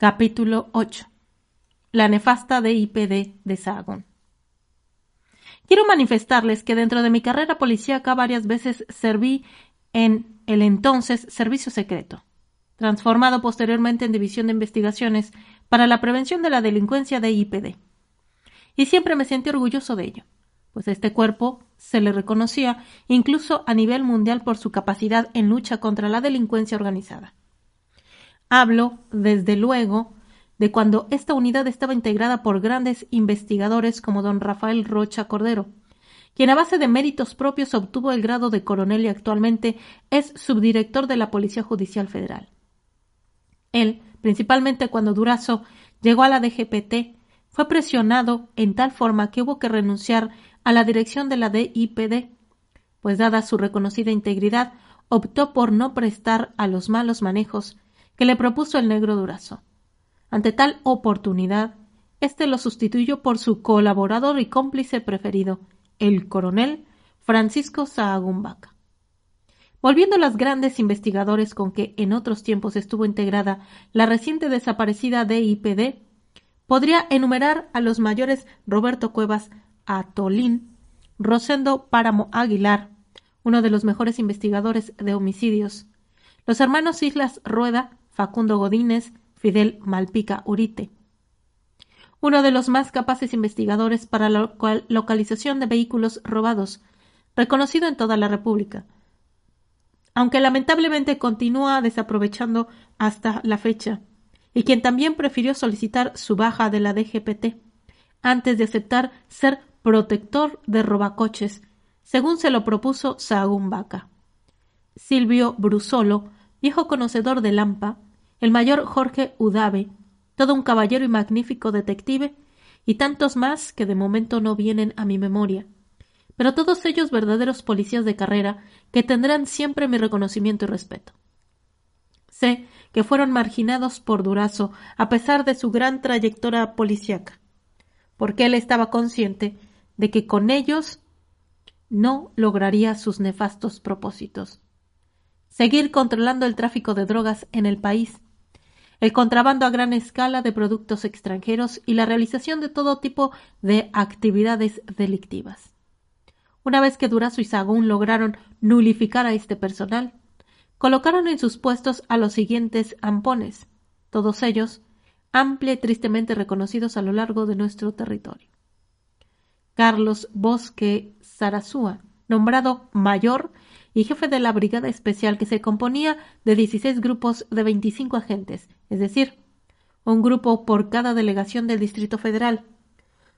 Capítulo 8. La nefasta DIPD de Sahagún. Quiero manifestarles que dentro de mi carrera policíaca varias veces serví en el entonces Servicio Secreto, transformado posteriormente en División de Investigaciones para la Prevención de la Delincuencia DIPD. Y siempre me sentí orgulloso de ello, pues a este cuerpo se le reconocía incluso a nivel mundial por su capacidad en lucha contra la delincuencia organizada. Hablo, desde luego, de cuando esta unidad estaba integrada por grandes investigadores como don Rafael Rocha Cordero, quien a base de méritos propios obtuvo el grado de coronel y actualmente es subdirector de la Policía Judicial Federal. Él, principalmente cuando Durazo llegó a la DGPT, fue presionado en tal forma que hubo que renunciar a la dirección de la DIPD, pues dada su reconocida integridad, optó por no prestar a los malos manejos que le propuso el negro Durazo. Ante tal oportunidad, éste lo sustituyó por su colaborador y cómplice preferido, el coronel Francisco Sahagún Baca. Volviendo a los grandes investigadores con que en otros tiempos estuvo integrada la reciente desaparecida DIPD, podría enumerar a los mayores Roberto Cuevas Atolín, Rosendo Páramo Aguilar, uno de los mejores investigadores de homicidios, los hermanos Islas Rueda, Facundo Godínez, Fidel Malpica Urite, uno de los más capaces investigadores para la localización de vehículos robados, reconocido en toda la República, aunque lamentablemente continúa desaprovechando hasta la fecha, y quien también prefirió solicitar su baja de la DGPT, antes de aceptar ser protector de robacoches, según se lo propuso Sahagún Baca. Silvio Brusolo, viejo conocedor de Lampa, el mayor Jorge Udave, todo un caballero y magnífico detective, y tantos más que de momento no vienen a mi memoria, pero todos ellos verdaderos policías de carrera que tendrán siempre mi reconocimiento y respeto. Sé que fueron marginados por Durazo a pesar de su gran trayectoria policíaca, porque él estaba consciente de que con ellos no lograría sus nefastos propósitos. Seguir controlando el tráfico de drogas en el país, el contrabando a gran escala de productos extranjeros y la realización de todo tipo de actividades delictivas. Una vez que Durazo y Sahagún lograron nulificar a este personal, colocaron en sus puestos a los siguientes ampones, todos ellos amplia y tristemente reconocidos a lo largo de nuestro territorio. Carlos Bosque Sarasúa, nombrado mayor y jefe de la brigada especial que se componía de 16 grupos de 25 agentes, es decir, un grupo por cada delegación del Distrito Federal.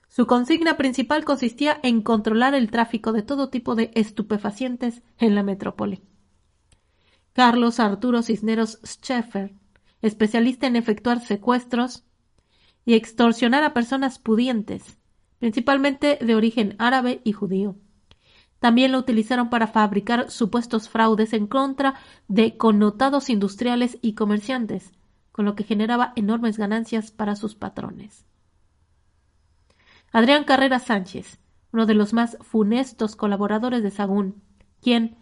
Su consigna principal consistía en controlar el tráfico de todo tipo de estupefacientes en la metrópoli. Carlos Arturo Cisneros Scheffer, especialista en efectuar secuestros y extorsionar a personas pudientes, principalmente de origen árabe y judío. También lo utilizaron para fabricar supuestos fraudes en contra de connotados industriales y comerciantes, con lo que generaba enormes ganancias para sus patrones. Adrián Carrera Sánchez, uno de los más funestos colaboradores de Sahagún, quien,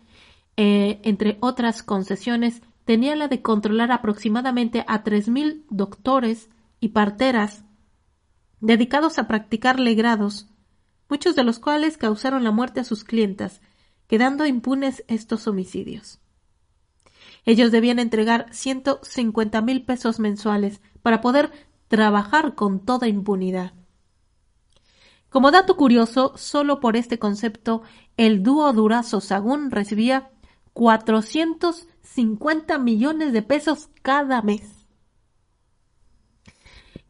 entre otras concesiones, tenía la de controlar aproximadamente a 3,000 doctores y parteras dedicados a practicar legrados, muchos de los cuales causaron la muerte a sus clientas, quedando impunes estos homicidios. Ellos debían entregar 150,000 pesos mensuales para poder trabajar con toda impunidad. Como dato curioso, solo por este concepto, el dúo Durazo-Sahagún recibía 450 millones de pesos cada mes.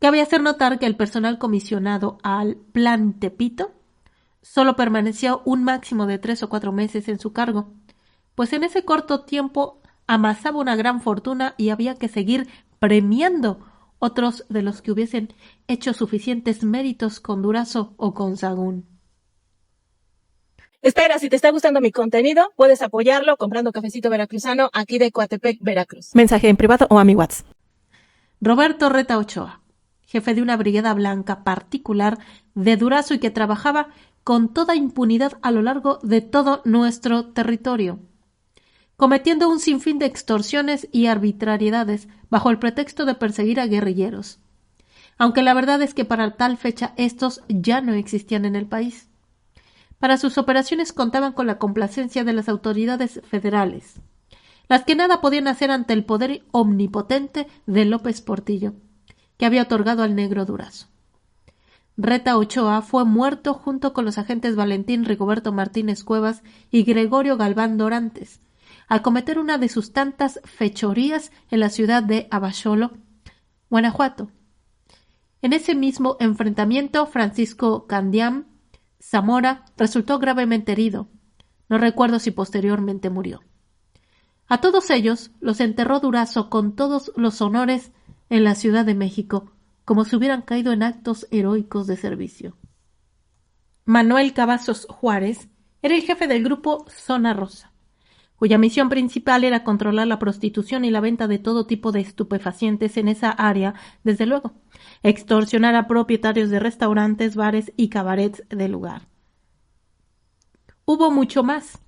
Cabe hacer notar que el personal comisionado al Plan Tepito solo permaneció un máximo de 3 o 4 meses en su cargo, pues en ese corto tiempo amasaba una gran fortuna y había que seguir premiando otros de los que hubiesen hecho suficientes méritos con Durazo o con Sahagún. Espera, si te está gustando mi contenido, puedes apoyarlo comprando cafecito veracruzano aquí de Coatepec, Veracruz. Mensaje en privado o a mi WhatsApp. Roberto Reta Ochoa, jefe de una brigada blanca particular de Durazo y que trabajaba con toda impunidad a lo largo de todo nuestro territorio. cometiendo un sinfín de extorsiones y arbitrariedades bajo el pretexto de perseguir a guerrilleros, aunque la verdad es que para tal fecha estos ya no existían en el país. Para sus operaciones contaban con la complacencia de las autoridades federales, las que nada podían hacer ante el poder omnipotente de López Portillo, que había otorgado al negro Durazo. Reta Ochoa fue muerto junto con los agentes Valentín Rigoberto Martínez Cuevas y Gregorio Galván Dorantes, al cometer una de sus tantas fechorías en la ciudad de Abasolo, Guanajuato. En ese mismo enfrentamiento, Francisco Candiam Zamora resultó gravemente herido. No recuerdo si posteriormente murió. A todos ellos los enterró Durazo con todos los honores en la Ciudad de México, como si hubieran caído en actos heroicos de servicio. Manuel Cavazos Juárez era el jefe del grupo Zona Rosa, cuya misión principal era controlar la prostitución y la venta de todo tipo de estupefacientes en esa área, desde luego, extorsionar a propietarios de restaurantes, bares y cabarets del lugar. Hubo mucho más.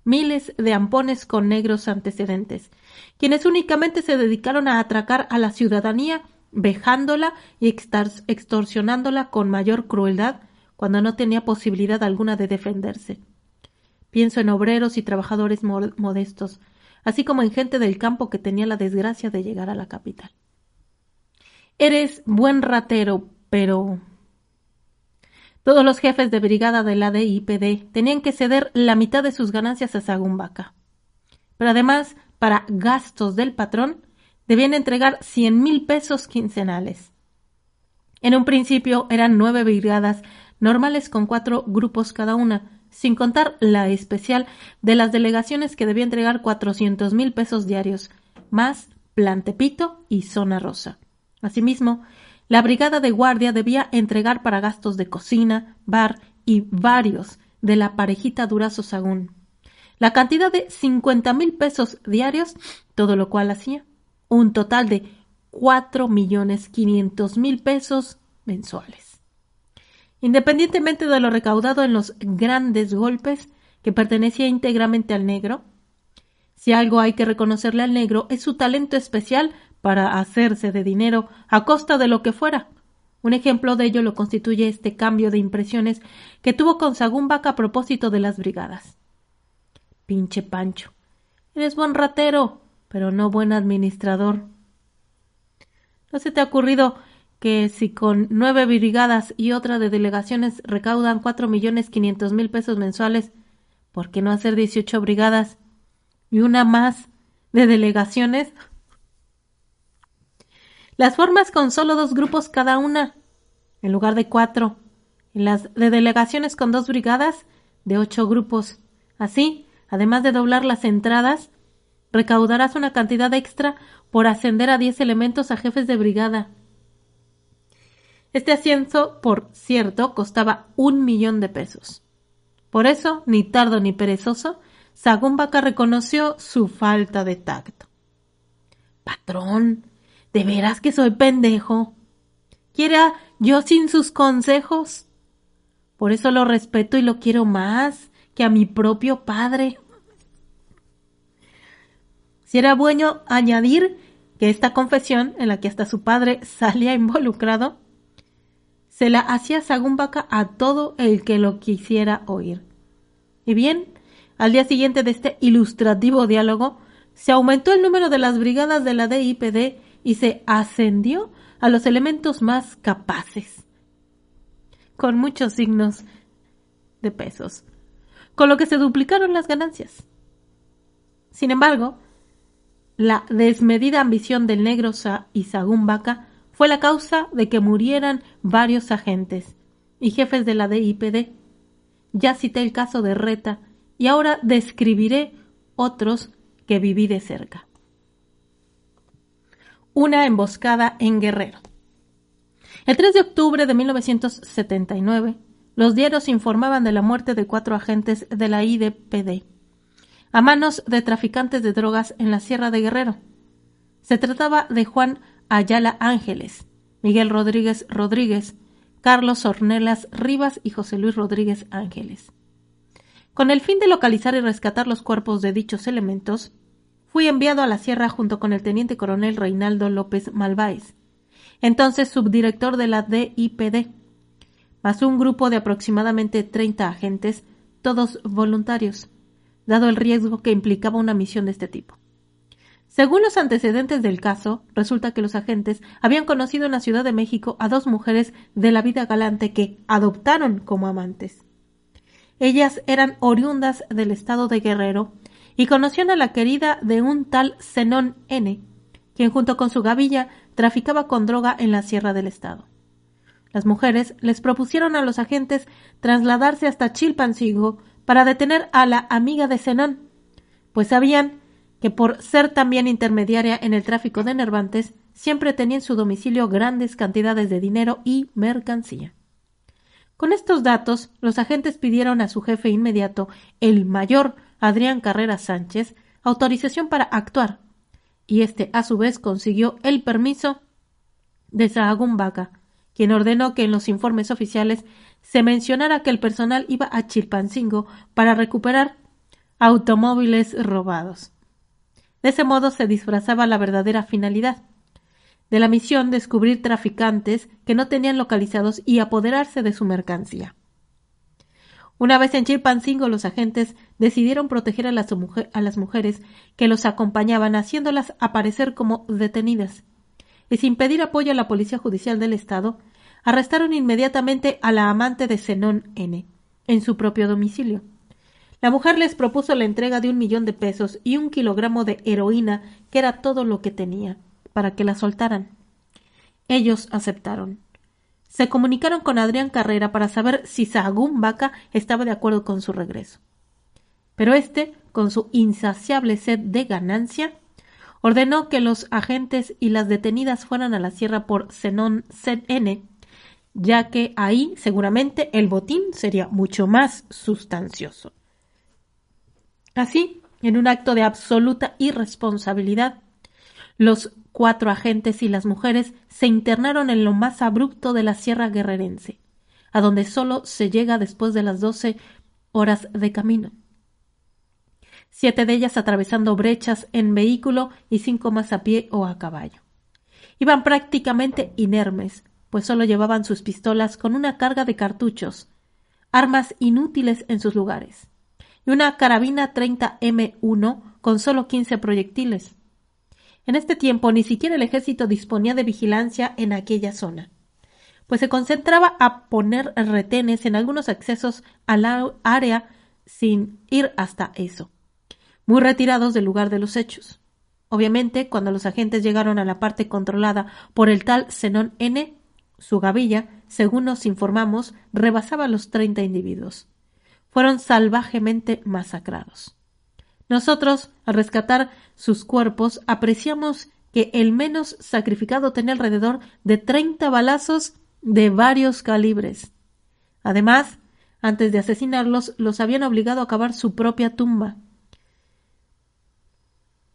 Miles de ampones con negros antecedentes, quienes únicamente se dedicaron a atracar a la ciudadanía, vejándola y extorsionándola con mayor crueldad cuando no tenía posibilidad alguna de defenderse. Pienso en obreros y trabajadores modestos, así como en gente del campo que tenía la desgracia de llegar a la capital. Eres buen ratero, pero... Todos los jefes de brigada de la DIPD tenían que ceder la mitad de sus ganancias a Sagún Vaca. Pero además, para gastos del patrón, debían entregar 100,000 pesos quincenales. En un principio eran 9 brigadas normales con 4 grupos cada una, sin contar la especial de las delegaciones que debía entregar 400,000 pesos diarios, más Plan Tepito y Zona Rosa. Asimismo, la brigada de guardia debía entregar para gastos de cocina, bar y varios de la parejita Durazo Sagún la cantidad de 50,000 pesos diarios, todo lo cual hacía un total de 4,500,000 pesos mensuales. Independientemente de lo recaudado en los grandes golpes, que pertenecía íntegramente al negro, si algo hay que reconocerle al negro es su talento especial para hacerse de dinero a costa de lo que fuera. Un ejemplo de ello lo constituye este cambio de impresiones que tuvo con Sagún Vaca a propósito de las brigadas. Pinche Pancho, eres buen ratero, pero no buen administrador. ¿No se te ha ocurrido que si con 9 brigadas y otra de delegaciones recaudan 4,500,000 pesos mensuales, ¿por qué no hacer 18 brigadas y una más de delegaciones? Las formas con solo 2 grupos cada una, en lugar de 4, y las de delegaciones con 2 brigadas de 8 grupos. Así, además de doblar las entradas, recaudarás una cantidad extra por ascender a 10 elementos a jefes de brigada. Este ascenso, por cierto, costaba 1,000,000 de pesos. Por eso, ni tardo ni perezoso, Sagún Vaca reconoció su falta de tacto. Patrón, ¿de veras que soy pendejo? ¿Quiera yo sin sus consejos? Por eso lo respeto y lo quiero más que a mi propio padre. Si era bueno añadir que esta confesión, en la que hasta su padre salía involucrado, se la hacía Sagún Vaca a todo el que lo quisiera oír. Y bien, al día siguiente de este ilustrativo diálogo, se aumentó el número de las brigadas de la DIPD y se ascendió a los elementos más capaces, con muchos signos de pesos, con lo que se duplicaron las ganancias. Sin embargo, la desmedida ambición del negro y Sagún Vaca fue la causa de que murieran varios agentes y jefes de la DIPD. Ya cité el caso de Reta y ahora describiré otros que viví de cerca. Una emboscada en Guerrero. El 3 de octubre de 1979, los diarios informaban de la muerte de 4 agentes de la IDPD a manos de traficantes de drogas en la Sierra de Guerrero. Se trataba de Juan Ayala Ángeles, Miguel Rodríguez Rodríguez, Carlos Ornelas Rivas y José Luis Rodríguez Ángeles. Con el fin de localizar y rescatar los cuerpos de dichos elementos, fui enviado a la sierra junto con el teniente coronel Reinaldo López Malváez, entonces subdirector de la DIPD, más un grupo de aproximadamente 30 agentes, todos voluntarios, dado el riesgo que implicaba una misión de este tipo. Según los antecedentes del caso, resulta que los agentes habían conocido en la Ciudad de México a 2 mujeres de la vida galante que adoptaron como amantes. Ellas eran oriundas del estado de Guerrero y conocían a la querida de un tal Zenón N., quien junto con su gavilla traficaba con droga en la sierra del estado. Las mujeres les propusieron a los agentes trasladarse hasta Chilpancingo para detener a la amiga de Zenón, pues sabían que por ser también intermediaria en el tráfico de enervantes, siempre tenía en su domicilio grandes cantidades de dinero y mercancía. Con estos datos, los agentes pidieron a su jefe inmediato, el mayor Adrián Carreras Sánchez, autorización para actuar, y este a su vez consiguió el permiso de Sahagún Vaca, quien ordenó que en los informes oficiales se mencionara que el personal iba a Chilpancingo para recuperar automóviles robados. De ese modo se disfrazaba la verdadera finalidad de la misión: descubrir traficantes que no tenían localizados y apoderarse de su mercancía. Una vez en Chilpancingo, los agentes decidieron proteger a las mujeres que los acompañaban, haciéndolas aparecer como detenidas. Y sin pedir apoyo a la Policía Judicial del Estado, arrestaron inmediatamente a la amante de Zenón N. en su propio domicilio. La mujer les propuso la entrega de 1,000,000 de pesos y 1 kilogramo de heroína, que era todo lo que tenía, para que la soltaran. Ellos aceptaron. Se comunicaron con Adrián Carrera para saber si Sahagún Vaca estaba de acuerdo con su regreso. Pero éste, con su insaciable sed de ganancia, ordenó que los agentes y las detenidas fueran a la sierra por Zenón N., ya que ahí seguramente el botín sería mucho más sustancioso. Así, en un acto de absoluta irresponsabilidad, los 4 agentes y las mujeres se internaron en lo más abrupto de la sierra guerrerense, a donde solo se llega después de las 12 horas de camino. 7 de ellas atravesando brechas en vehículo y 5 más a pie o a caballo. Iban prácticamente inermes, pues solo llevaban sus pistolas con una carga de cartuchos, armas inútiles en sus lugares, y una carabina 30 M1 con solo 15 proyectiles. En este tiempo ni siquiera el ejército disponía de vigilancia en aquella zona, pues se concentraba a poner retenes en algunos accesos al área sin ir hasta eso, muy retirados del lugar de los hechos. Obviamente, cuando los agentes llegaron a la parte controlada por el tal Zenón N., su gavilla, según nos informamos, rebasaba los 30 individuos. Fueron salvajemente masacrados. Nosotros, al rescatar sus cuerpos, apreciamos que el menos sacrificado tenía alrededor de 30 balazos de varios calibres. Además, antes de asesinarlos, los habían obligado a cavar su propia tumba.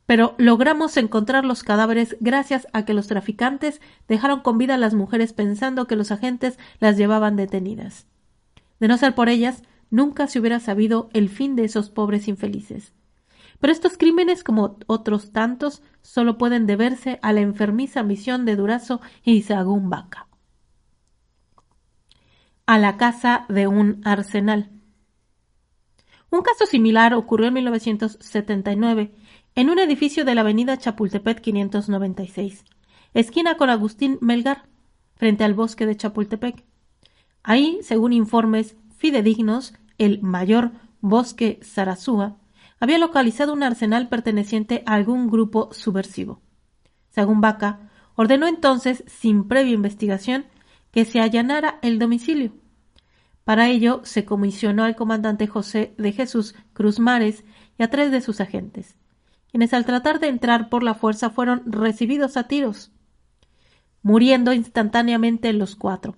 Pero logramos encontrar los cadáveres gracias a que los traficantes dejaron con vida a las mujeres pensando que los agentes las llevaban detenidas. De no ser por ellas, nunca se hubiera sabido el fin de esos pobres infelices. Pero estos crímenes, como otros tantos, solo pueden deberse a la enfermiza misión de Durazo y Sahagún Vaca. A la casa de un arsenal. Un caso similar ocurrió en 1979 en un edificio de la avenida Chapultepec 596, esquina con Agustín Melgar, frente al bosque de Chapultepec. Ahí, según informes fidedignos, el mayor Bosque Sarasúa había localizado un arsenal perteneciente a algún grupo subversivo. Sahagún Vaca ordenó entonces, sin previa investigación, que se allanara el domicilio. Para ello se comisionó al comandante José de Jesús Cruz Mares y a 3 de sus agentes, quienes al tratar de entrar por la fuerza fueron recibidos a tiros, muriendo instantáneamente los 4.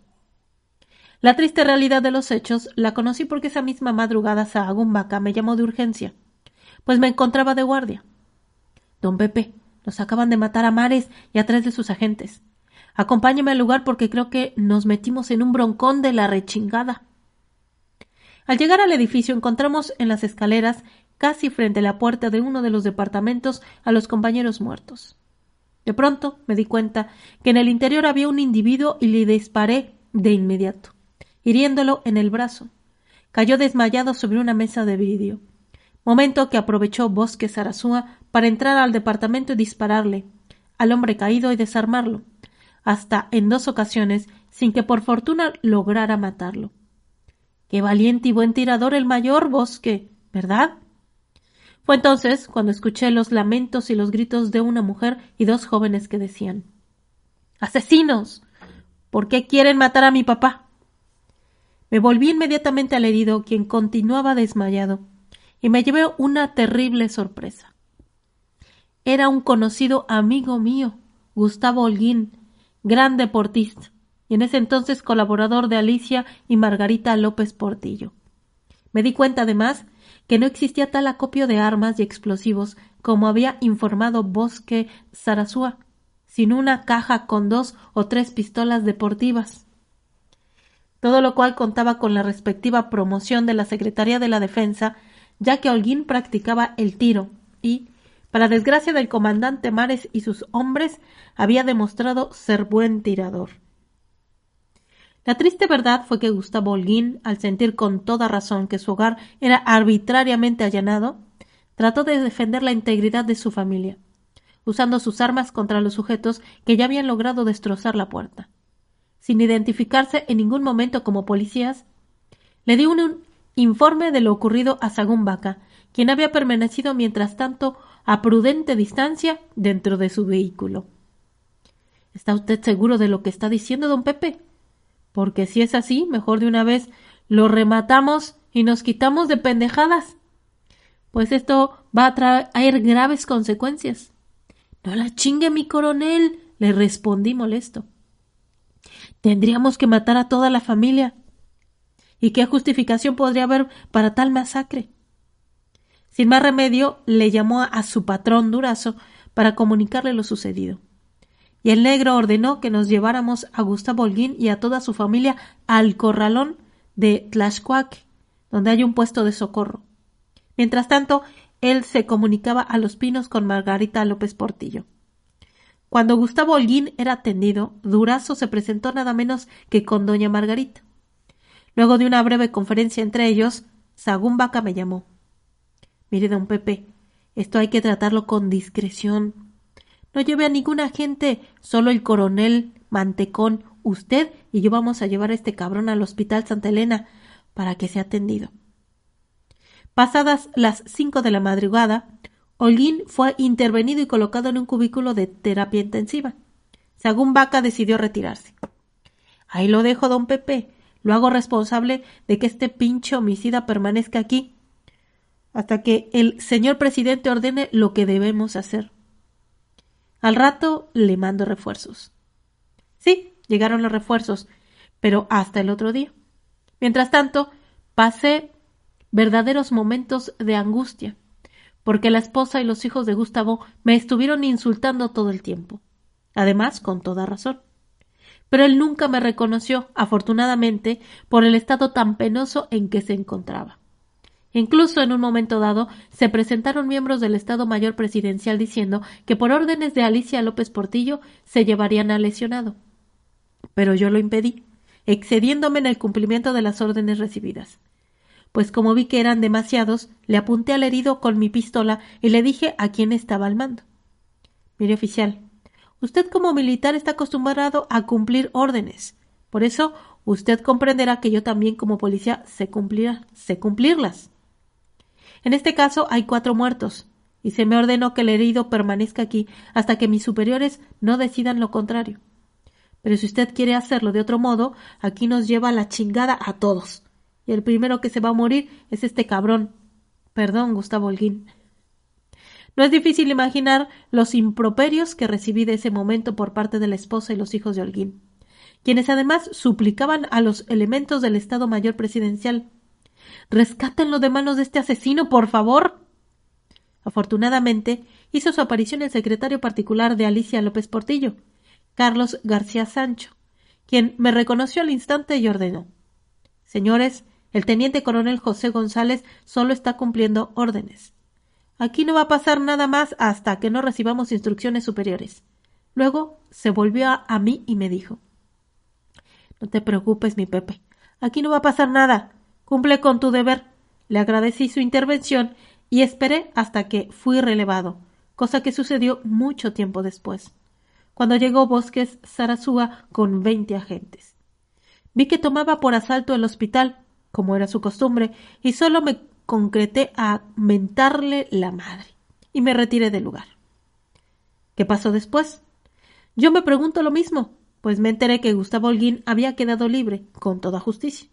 La triste realidad de los hechos la conocí porque esa misma madrugada Sahagún Vaca me llamó de urgencia, pues me encontraba de guardia. Don Pepe, nos acaban de matar a Mares y a 3 de sus agentes. Acompáñeme al lugar porque creo que nos metimos en un broncón de la rechingada. Al llegar al edificio encontramos en las escaleras casi frente a la puerta de uno de los departamentos a los compañeros muertos. De pronto me di cuenta que en el interior había un individuo y le disparé de inmediato, hiriéndolo en el brazo. Cayó desmayado sobre una mesa de vidrio, momento que aprovechó Bosque Sarasúa para entrar al departamento y dispararle al hombre caído y desarmarlo, hasta en 2 ocasiones, sin que por fortuna lograra matarlo. Qué valiente y buen tirador el mayor Bosque, ¿verdad? Fue entonces cuando escuché los lamentos y los gritos de una mujer y 2 jóvenes que decían: ¡Asesinos! ¿Por qué quieren matar a mi papá? Me volví inmediatamente al herido, quien continuaba desmayado, y me llevé una terrible sorpresa. Era un conocido amigo mío, Gustavo Holguín, gran deportista, y en ese entonces colaborador de Alicia y Margarita López Portillo. Me di cuenta, además, que no existía tal acopio de armas y explosivos como había informado Bosque Sarasúa, sino una caja con 2 o 3 pistolas deportivas. Todo lo cual contaba con la respectiva promoción de la Secretaría de la Defensa, ya que Holguín practicaba el tiro y, para desgracia del comandante Mares y sus hombres, había demostrado ser buen tirador. La triste verdad fue que Gustavo Holguín, al sentir con toda razón que su hogar era arbitrariamente allanado, trató de defender la integridad de su familia, usando sus armas contra los sujetos que ya habían logrado destrozar la puerta. Sin identificarse en ningún momento como policías, le dio un informe de lo ocurrido a Sagún Vaca, quien había permanecido mientras tanto a prudente distancia dentro de su vehículo. ¿Está usted seguro de lo que está diciendo, don Pepe? Porque si es así, mejor de una vez lo rematamos y nos quitamos de pendejadas, pues esto va a traer graves consecuencias. No la chingue, mi coronel, le respondí molesto. Tendríamos que matar a toda la familia. ¿Y qué justificación podría haber para tal masacre? Sin más remedio, le llamó a su patrón Durazo para comunicarle lo sucedido. Y el negro ordenó que nos lleváramos a Gustavo Holguín y a toda su familia al corralón de Tlaxcuaque, donde hay un puesto de socorro. Mientras tanto, él se comunicaba a Los Pinos con Margarita López Portillo. Cuando Gustavo Holguín era atendido, Durazo se presentó nada menos que con doña Margarita. Luego de una breve conferencia entre ellos, Sagún Vaca me llamó. Mire, don Pepe, esto hay que tratarlo con discreción. No lleve a ningún agente, solo el coronel, Mantecón, usted y yo vamos a llevar a este cabrón al hospital Santa Elena para que sea atendido. Pasadas las 5 de la madrugada, Holguín fue intervenido y colocado en un cubículo de terapia intensiva. Sagún Vaca decidió retirarse. Ahí lo dejo, don Pepe. Lo hago responsable de que este pinche homicida permanezca aquí hasta que el señor presidente ordene lo que debemos hacer. Al rato le mando refuerzos. Sí, llegaron los refuerzos, pero hasta el otro día. Mientras tanto, pasé verdaderos momentos de angustia, porque la esposa y los hijos de Gustavo me estuvieron insultando todo el tiempo, además con toda razón. Pero él nunca me reconoció, afortunadamente, por el estado tan penoso en que se encontraba. Incluso en un momento dado se presentaron miembros del Estado Mayor Presidencial diciendo que por órdenes de Alicia López Portillo se llevarían al lesionado. Pero yo lo impedí, excediéndome en el cumplimiento de las órdenes recibidas. Pues como vi que eran demasiados, le apunté al herido con mi pistola y le dije a quién estaba al mando. Mire, oficial, usted como militar está acostumbrado a cumplir órdenes. Por eso usted comprenderá que yo también como policía sé cumplirlas. En este caso hay 4 muertos, y se me ordenó que el herido permanezca aquí hasta que mis superiores no decidan lo contrario. Pero si usted quiere hacerlo de otro modo, aquí nos lleva la chingada a todos. Y el primero que se va a morir es este cabrón. Perdón, Gustavo Holguín. No es difícil imaginar los improperios que recibí de ese momento por parte de la esposa y los hijos de Holguín, quienes además suplicaban a los elementos del Estado Mayor Presidencial: «Rescátenlo de manos de este asesino, por favor». Afortunadamente, hizo su aparición el secretario particular de Alicia López Portillo, Carlos García Sancho, quien me reconoció al instante y ordenó: «Señores, El teniente coronel José González solo está cumpliendo órdenes. Aquí no va a pasar nada más hasta que no recibamos instrucciones superiores. Luego se volvió a mí y me dijo: No te preocupes, mi Pepe. Aquí no va a pasar nada. Cumple con tu deber. Le agradecí su intervención y esperé hasta que fui relevado, cosa que sucedió mucho tiempo después, cuando llegó Bosques Sarasúa con 20 agentes. Vi que tomaba por asalto el hospital, como era su costumbre, y solo me concreté a mentarle la madre, y me retiré del lugar. ¿Qué pasó después? Yo me pregunto lo mismo, pues me enteré que Gustavo Holguín había quedado libre, con toda justicia.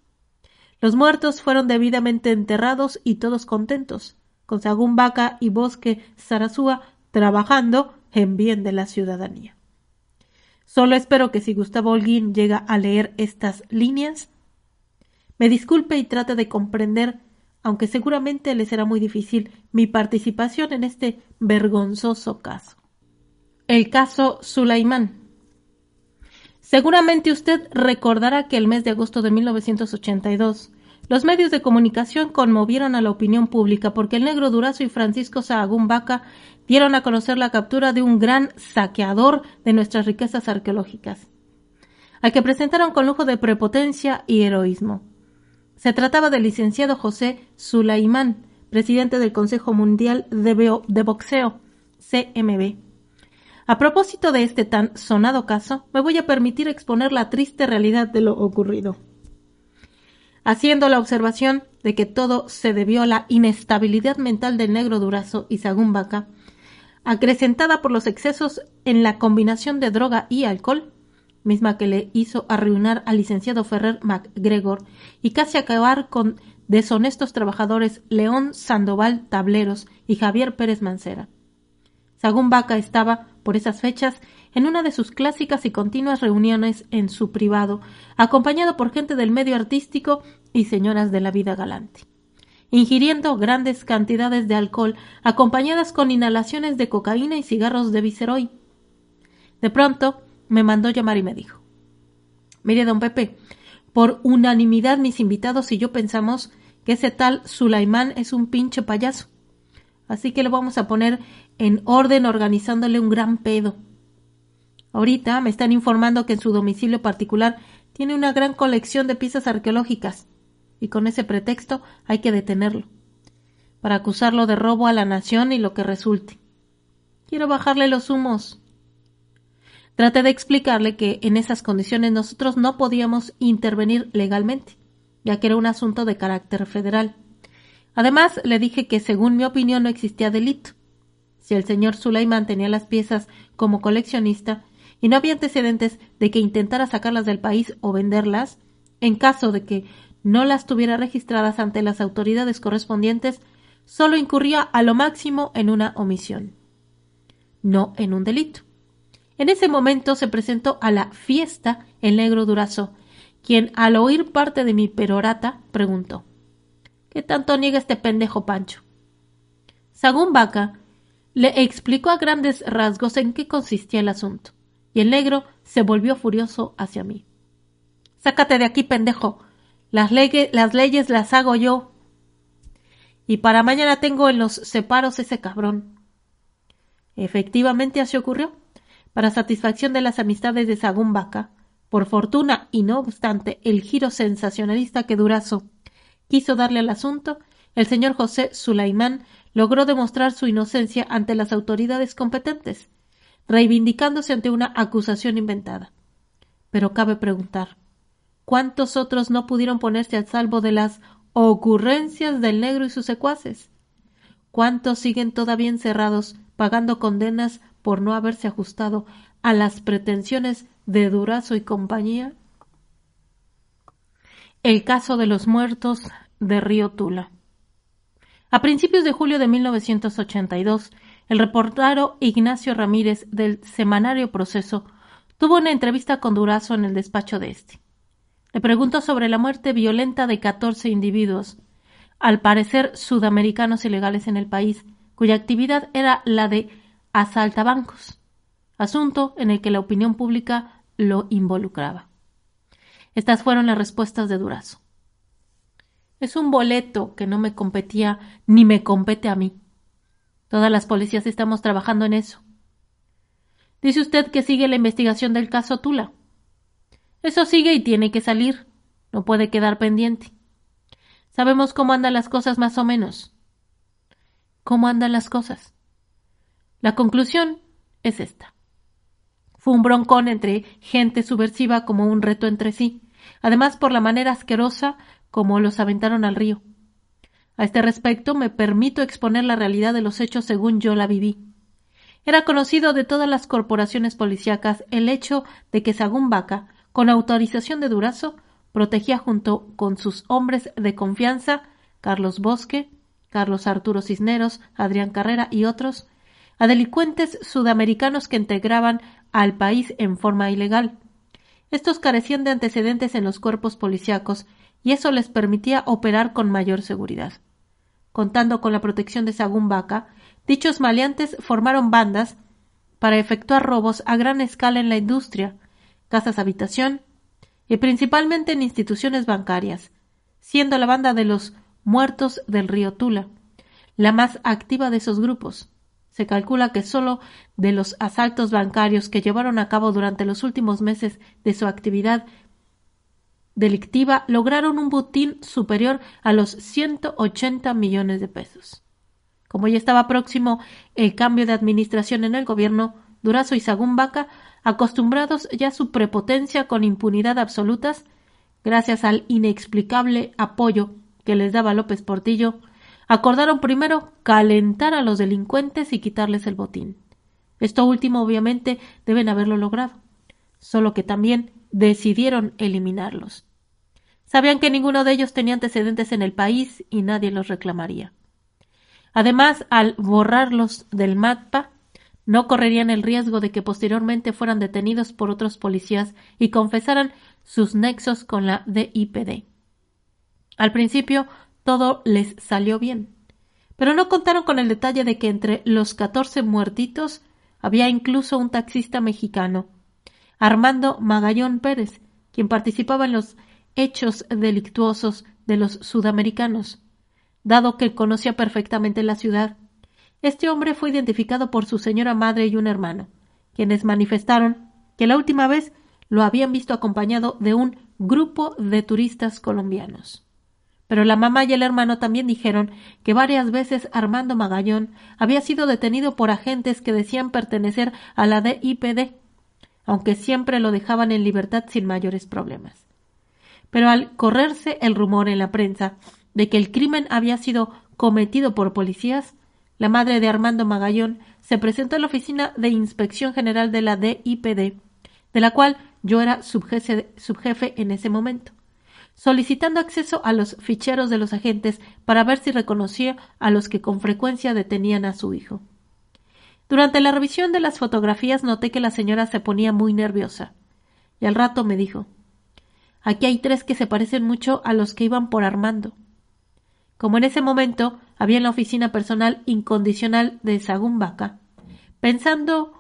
Los muertos fueron debidamente enterrados y todos contentos, con Sagún Vaca y Bosque Sarasúa trabajando en bien de la ciudadanía. Solo espero que si Gustavo Holguín llega a leer estas líneas, me disculpe y trate de comprender, aunque seguramente le será muy difícil, mi participación en este vergonzoso caso. El caso Sulaimán. Seguramente usted recordará que el mes de agosto de 1982 los medios de comunicación conmovieron a la opinión pública porque el negro Durazo y Francisco Sahagún Vaca dieron a conocer la captura de un gran saqueador de nuestras riquezas arqueológicas, al que presentaron con lujo de prepotencia y heroísmo. Se trataba del licenciado José Sulaimán, presidente del Consejo Mundial de Boxeo, CMB. A propósito de este tan sonado caso, me voy a permitir exponer la triste realidad de lo ocurrido, haciendo la observación de que todo se debió a la inestabilidad mental del negro Durazo y Sahagún Vaca, acrecentada por los excesos en la combinación de droga y alcohol, misma que le hizo arruinar al licenciado Ferrer MacGregor y casi acabar con deshonestos trabajadores León Sandoval Tableros y Javier Pérez Mancera. Sahagún Vaca estaba, por esas fechas, en una de sus clásicas y continuas reuniones en su privado, acompañado por gente del medio artístico y señoras de la vida galante, ingiriendo grandes cantidades de alcohol, acompañadas con inhalaciones de cocaína y cigarros de Viceroy. De pronto, me mandó llamar y me dijo: Mire, don Pepe, por unanimidad mis invitados y yo pensamos que ese tal Sulaimán es un pinche payaso. Así que lo vamos a poner en orden organizándole un gran pedo. Ahorita me están informando que en su domicilio particular tiene una gran colección de piezas arqueológicas y con ese pretexto hay que detenerlo para acusarlo de robo a la nación y lo que resulte. Quiero bajarle los humos. Traté de explicarle que en esas condiciones nosotros no podíamos intervenir legalmente, ya que era un asunto de carácter federal. Además, le dije que según mi opinión no existía delito. Si el señor Sulaimán tenía las piezas como coleccionista y no había antecedentes de que intentara sacarlas del país o venderlas, en caso de que no las tuviera registradas ante las autoridades correspondientes, solo incurría a lo máximo en una omisión, no en un delito. En ese momento se presentó a la fiesta el negro Durazo, quien al oír parte de mi perorata preguntó: ¿Qué tanto niega este pendejo Pancho? Sahagún Vaca le explicó a grandes rasgos en qué consistía el asunto, y el negro se volvió furioso hacia mí. Sácate de aquí, pendejo. Las leyes las hago yo. Y para mañana tengo en los separos ese cabrón. Efectivamente así ocurrió. Para satisfacción de las amistades de Sahagún Vaca, por fortuna y no obstante el giro sensacionalista que Durazo quiso darle al asunto, el señor José Sulaimán logró demostrar su inocencia ante las autoridades competentes, reivindicándose ante una acusación inventada. Pero cabe preguntar, ¿cuántos otros no pudieron ponerse al salvo de las ocurrencias del negro y sus secuaces? ¿Cuántos siguen todavía encerrados, pagando condenas por no haberse ajustado a las pretensiones de Durazo y compañía? El caso de los muertos de Río Tula. A principios de julio de 1982, el reportero Ignacio Ramírez del semanario Proceso tuvo una entrevista con Durazo en el despacho de este. Le preguntó sobre la muerte violenta de 14 individuos, al parecer sudamericanos ilegales en el país, cuya actividad era la de asaltabancos, asunto en el que la opinión pública lo involucraba. Estas fueron las respuestas de Durazo. Es un boleto que no me competía ni me compete a mí. Todas las policías estamos trabajando en eso. Dice usted que sigue la investigación del caso Tula. Eso sigue y tiene que salir. No puede quedar pendiente. Sabemos cómo andan las cosas más o menos. ¿Cómo andan las cosas? La conclusión es esta. Fue un broncón entre gente subversiva como un reto entre sí, además por la manera asquerosa como los aventaron al río. A este respecto me permito exponer la realidad de los hechos según yo la viví. Era conocido de todas las corporaciones policíacas el hecho de que Sagún Vaca, con autorización de Durazo, protegía junto con sus hombres de confianza, Carlos Bosque, Carlos Arturo Cisneros, Adrián Carrera y otros, a delincuentes sudamericanos que integraban al país en forma ilegal. Estos carecían de antecedentes en los cuerpos policíacos y eso les permitía operar con mayor seguridad. Contando con la protección de Sagún Vaca, dichos maleantes formaron bandas para efectuar robos a gran escala en la industria, casas habitación y principalmente en instituciones bancarias, siendo la banda de los Muertos del Río Tula la más activa de esos grupos. Se calcula que solo de los asaltos bancarios que llevaron a cabo durante los últimos meses de su actividad delictiva lograron un botín superior a los 180 millones de pesos. Como ya estaba próximo el cambio de administración en el gobierno, Durazo y Sagún Vaca, acostumbrados ya a su prepotencia con impunidad absolutas, gracias al inexplicable apoyo que les daba López Portillo, acordaron primero calentar a los delincuentes y quitarles el botín. Esto último obviamente deben haberlo logrado, solo que también decidieron eliminarlos. Sabían que ninguno de ellos tenía antecedentes en el país y nadie los reclamaría. Además, al borrarlos del mapa, no correrían el riesgo de que posteriormente fueran detenidos por otros policías y confesaran sus nexos con la DIPD. Al principio, todo les salió bien, pero no contaron con el detalle de que entre los 14 muertitos había incluso un taxista mexicano, Armando Magallón Pérez, quien participaba en los hechos delictuosos de los sudamericanos. Dado que conocía perfectamente la ciudad, este hombre fue identificado por su señora madre y un hermano, quienes manifestaron que la última vez lo habían visto acompañado de un grupo de turistas colombianos. Pero la mamá y el hermano también dijeron que varias veces Armando Magallón había sido detenido por agentes que decían pertenecer a la DIPD, aunque siempre lo dejaban en libertad sin mayores problemas. Pero al correrse el rumor en la prensa de que el crimen había sido cometido por policías, la madre de Armando Magallón se presentó a la oficina de Inspección General de la DIPD, de la cual yo era subjefe en ese momento, solicitando acceso a los ficheros de los agentes para ver si reconocía a los que con frecuencia detenían a su hijo. Durante la revisión de las fotografías noté que la señora se ponía muy nerviosa, y al rato me dijo: «Aquí hay 3 que se parecen mucho a los que iban por Armando». Como en ese momento había en la oficina personal incondicional de Sagún Vaca, pensando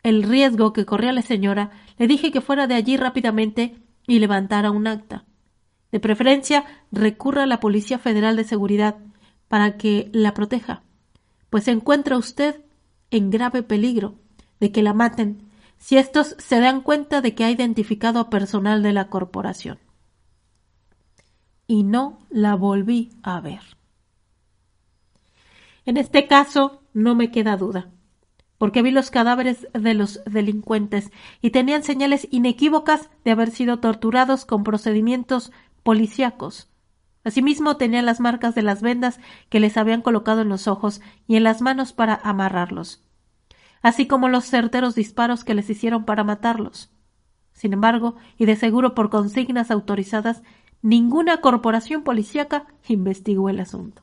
el riesgo que corría la señora, le dije que fuera de allí rápidamente y levantara un acta. De preferencia, recurra a la Policía Federal de Seguridad para que la proteja, pues se encuentra usted en grave peligro de que la maten si estos se dan cuenta de que ha identificado a personal de la corporación. Y no la volví a ver. En este caso no me queda duda, porque vi los cadáveres de los delincuentes y tenían señales inequívocas de haber sido torturados con procedimientos policíacos. Asimismo tenían las marcas de las vendas que les habían colocado en los ojos y en las manos para amarrarlos, así como los certeros disparos que les hicieron para matarlos. Sin embargo, y de seguro por consignas autorizadas, ninguna corporación policíaca investigó el asunto.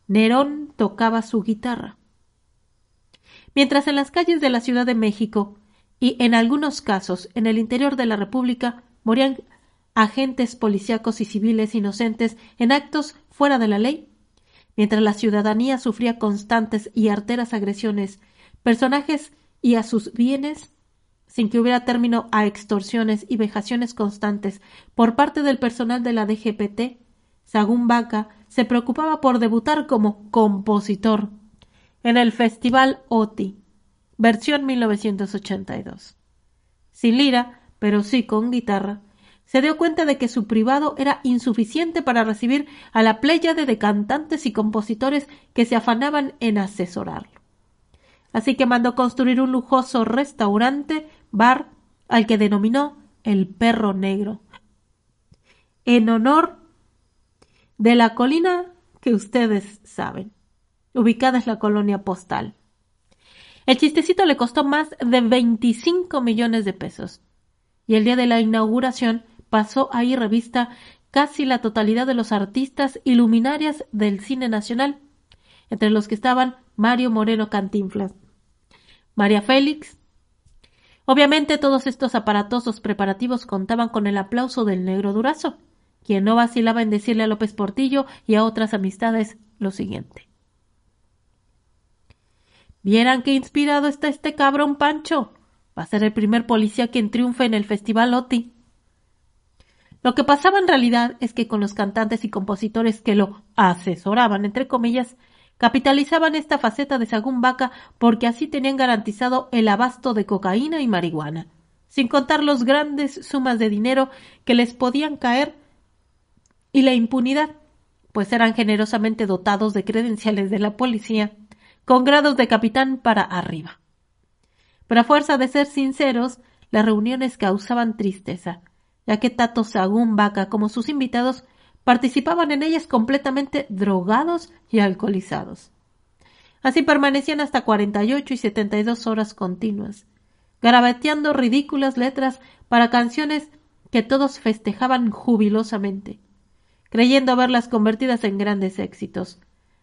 Nerón tocaba su guitarra. Mientras en las calles de la Ciudad de México y en algunos casos en el interior de la República morían agentes policíacos y civiles inocentes en actos fuera de la ley, mientras la ciudadanía sufría constantes y arteras agresiones, personajes y a sus bienes, sin que hubiera término a extorsiones y vejaciones constantes por parte del personal de la DGPT, Sagún Vaca se preocupaba por debutar como compositor en el Festival OTI, versión 1982. Sin lira, pero sí con guitarra, se dio cuenta de que su privado era insuficiente para recibir a la pléyade de cantantes y compositores que se afanaban en asesorarlo. Así que mandó construir un lujoso restaurante, bar, al que denominó El Perro Negro, en honor de la colina que ustedes saben, ubicada en la colonia postal. El chistecito le costó más de 25 millones de pesos, y el día de la inauguración pasó ahí revista casi la totalidad de los artistas y luminarias del cine nacional, entre los que estaban Mario Moreno Cantinflas, María Félix. Obviamente todos estos aparatosos preparativos contaban con el aplauso del Negro Durazo, quien no vacilaba en decirle a López Portillo y a otras amistades lo siguiente: ¿vieran qué inspirado está este cabrón Pancho? Va a ser el primer policía quien triunfe en el Festival OTI. Lo que pasaba en realidad es que con los cantantes y compositores que lo asesoraban, entre comillas, capitalizaban esta faceta de Sagún Vaca porque así tenían garantizado el abasto de cocaína y marihuana, sin contar los grandes sumas de dinero que les podían caer y la impunidad, pues eran generosamente dotados de credenciales de la policía, con grados de capitán para arriba. Pero a fuerza de ser sinceros, las reuniones causaban tristeza, ya que tanto Sagún Vaca como sus invitados participaban en ellas completamente drogados y alcoholizados. Así permanecían hasta 48 y 72 horas continuas, garabateando ridículas letras para canciones que todos festejaban jubilosamente, creyendo haberlas convertidas en grandes éxitos.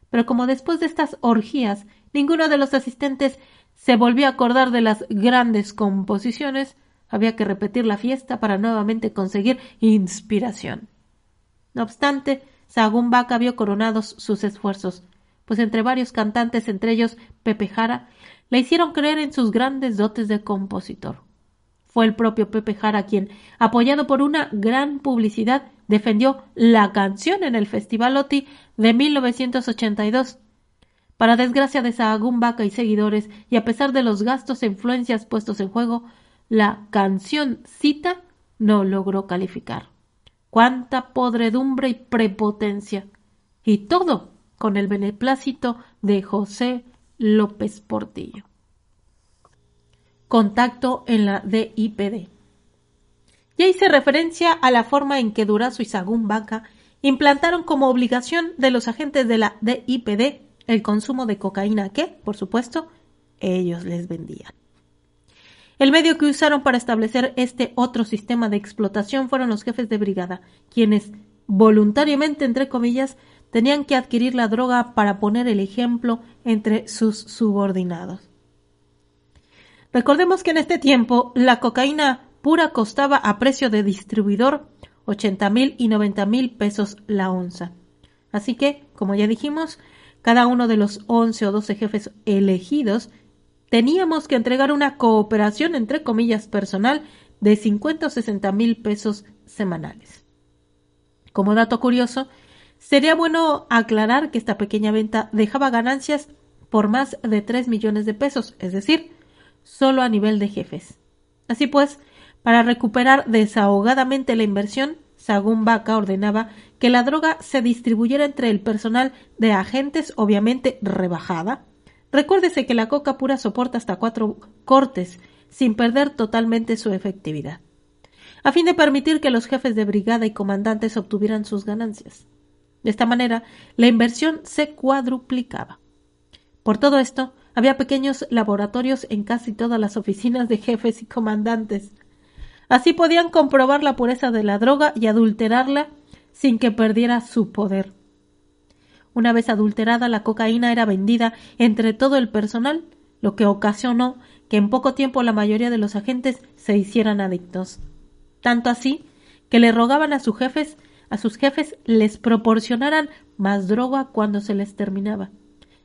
Pero como después de estas orgías ninguno de los asistentes se volvió a acordar de las grandes composiciones, había que repetir la fiesta para nuevamente conseguir inspiración. No obstante, Sagún Vaca vio coronados sus esfuerzos, pues entre varios cantantes, entre ellos Pepe Jara, le hicieron creer en sus grandes dotes de compositor. Fue el propio Pepe Jara quien, apoyado por una gran publicidad, defendió la canción en el Festival OTI de 1982. Para desgracia de Sagún Vaca y seguidores, y a pesar de los gastos e influencias puestos en juego, la canción cita no logró calificar. ¡Cuánta podredumbre y prepotencia! Y todo con el beneplácito de José López Portillo. Contacto en la DIPD. Ya hice referencia a la forma en que Durazo y Sagún Vaca implantaron como obligación de los agentes de la DIPD el consumo de cocaína que, por supuesto, ellos les vendían. El medio que usaron para establecer este otro sistema de explotación fueron los jefes de brigada, quienes, voluntariamente, entre comillas, tenían que adquirir la droga para poner el ejemplo entre sus subordinados. Recordemos que en este tiempo la cocaína pura costaba a precio de distribuidor 80,000 y 90,000 pesos la onza. Así que, como ya dijimos, cada uno de los 11 o 12 jefes elegidos teníamos que entregar una cooperación, entre comillas, personal de 50 o 60,000 pesos semanales. Como dato curioso, sería bueno aclarar que esta pequeña venta dejaba ganancias por más de 3 millones de pesos, es decir, solo a nivel de jefes. Así pues, para recuperar desahogadamente la inversión, Sagún Vaca ordenaba que la droga se distribuyera entre el personal de agentes, obviamente rebajada. Recuérdese que la coca pura soporta hasta 4 cortes, sin perder totalmente su efectividad, a fin de permitir que los jefes de brigada y comandantes obtuvieran sus ganancias. De esta manera, la inversión se cuadruplicaba. Por todo esto, había pequeños laboratorios en casi todas las oficinas de jefes y comandantes. Así podían comprobar la pureza de la droga y adulterarla sin que perdiera su poder. Una vez adulterada, la cocaína era vendida entre todo el personal, lo que ocasionó que en poco tiempo la mayoría de los agentes se hicieran adictos. Tanto así que le rogaban a sus jefes les proporcionaran más droga cuando se les terminaba,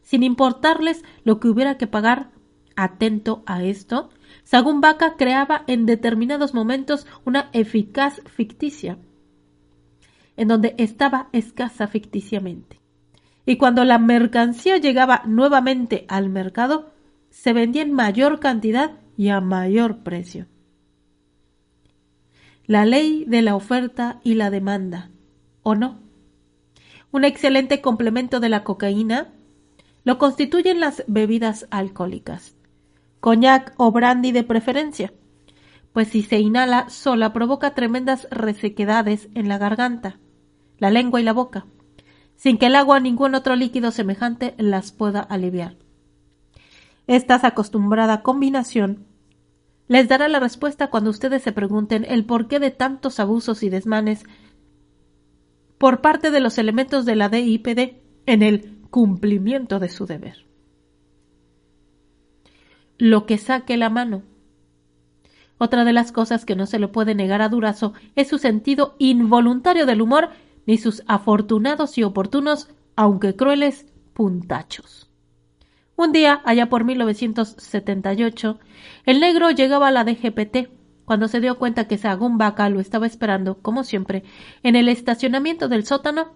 sin importarles lo que hubiera que pagar Atento a esto, Sagún Vaca creaba en determinados momentos una eficaz ficticia, en donde estaba escasa ficticiamente. Y cuando la mercancía llegaba nuevamente al mercado, se vendía en mayor cantidad y a mayor precio. La ley de la oferta y la demanda, ¿o no? Un excelente complemento de la cocaína lo constituyen las bebidas alcohólicas, coñac o brandy de preferencia, pues si se inhala sola provoca tremendas resequedades en la garganta, la lengua y la boca, sin que el agua o ningún otro líquido semejante las pueda aliviar. Esta acostumbrada combinación les dará la respuesta cuando ustedes se pregunten el porqué de tantos abusos y desmanes por parte de los elementos de la DIPD en el cumplimiento de su deber. Lo que saque la mano. Otra de las cosas que no se le puede negar a Durazo es su sentido involuntario del humor ni sus afortunados y oportunos, aunque crueles, puntachos. Un día, allá por 1978, el negro llegaba a la DGPT cuando se dio cuenta que Sagún Vaca lo estaba esperando, como siempre, en el estacionamiento del sótano.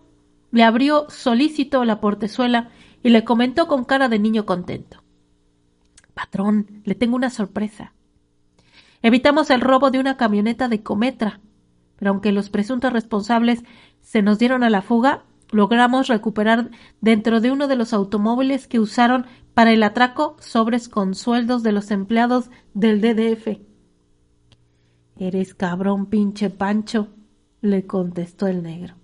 Le abrió solícito la portezuela y le comentó con cara de niño contento: «Patrón, le tengo una sorpresa. Evitamos el robo de una camioneta de Cometra, pero aunque los presuntos responsables se nos dieron a la fuga, logramos recuperar dentro de uno de los automóviles que usaron para el atraco sobres con sueldos de los empleados del DDF». «Eres cabrón, pinche Pancho», le contestó el negro.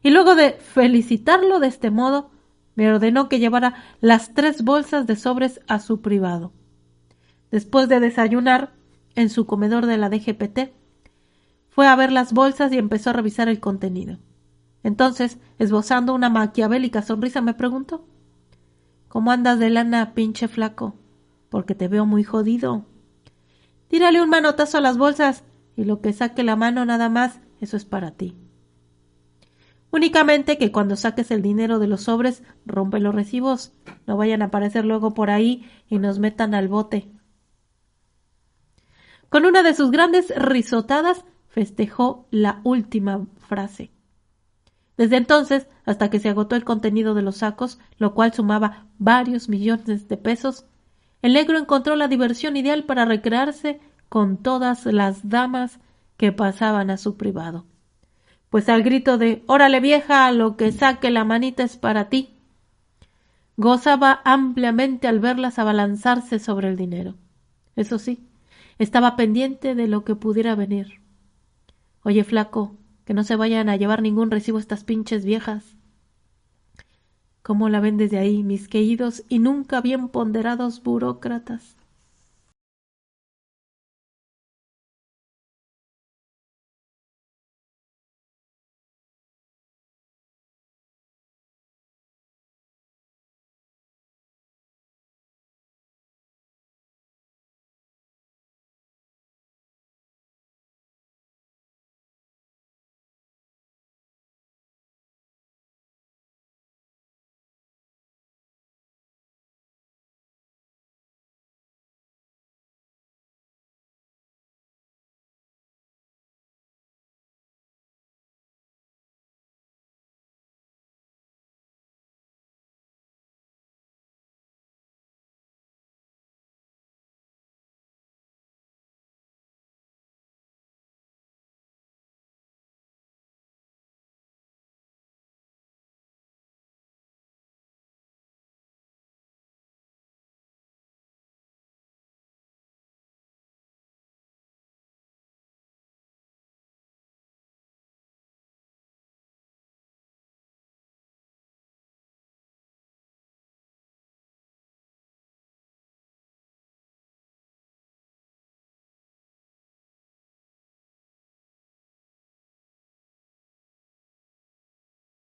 Y luego de felicitarlo de este modo, me ordenó que llevara las 3 bolsas de sobres a su privado. Después de desayunar en su comedor de la DGPT, fue a ver las bolsas y empezó a revisar el contenido. Entonces, esbozando una maquiavélica sonrisa, me preguntó: «¿Cómo andas de lana, pinche flaco? Porque te veo muy jodido. Tírale un manotazo a las bolsas y lo que saque la mano nada más, eso es para ti. Únicamente que cuando saques el dinero de los sobres, rompe los recibos, no vayan a aparecer luego por ahí y nos metan al bote». Con una de sus grandes risotadas, festejó la última frase. Desde entonces, hasta que se agotó el contenido de los sacos, lo cual sumaba varios millones de pesos, el negro encontró la diversión ideal para recrearse con todas las damas que pasaban a su privado. Pues al grito de «¡Órale vieja, lo que saque la manita es para ti!», gozaba ampliamente al verlas abalanzarse sobre el dinero. Eso sí, estaba pendiente de lo que pudiera venir. «Oye, flaco, que no se vayan a llevar ningún recibo estas pinches viejas». «¿Cómo la ven desde ahí, mis queridos y nunca bien ponderados burócratas?».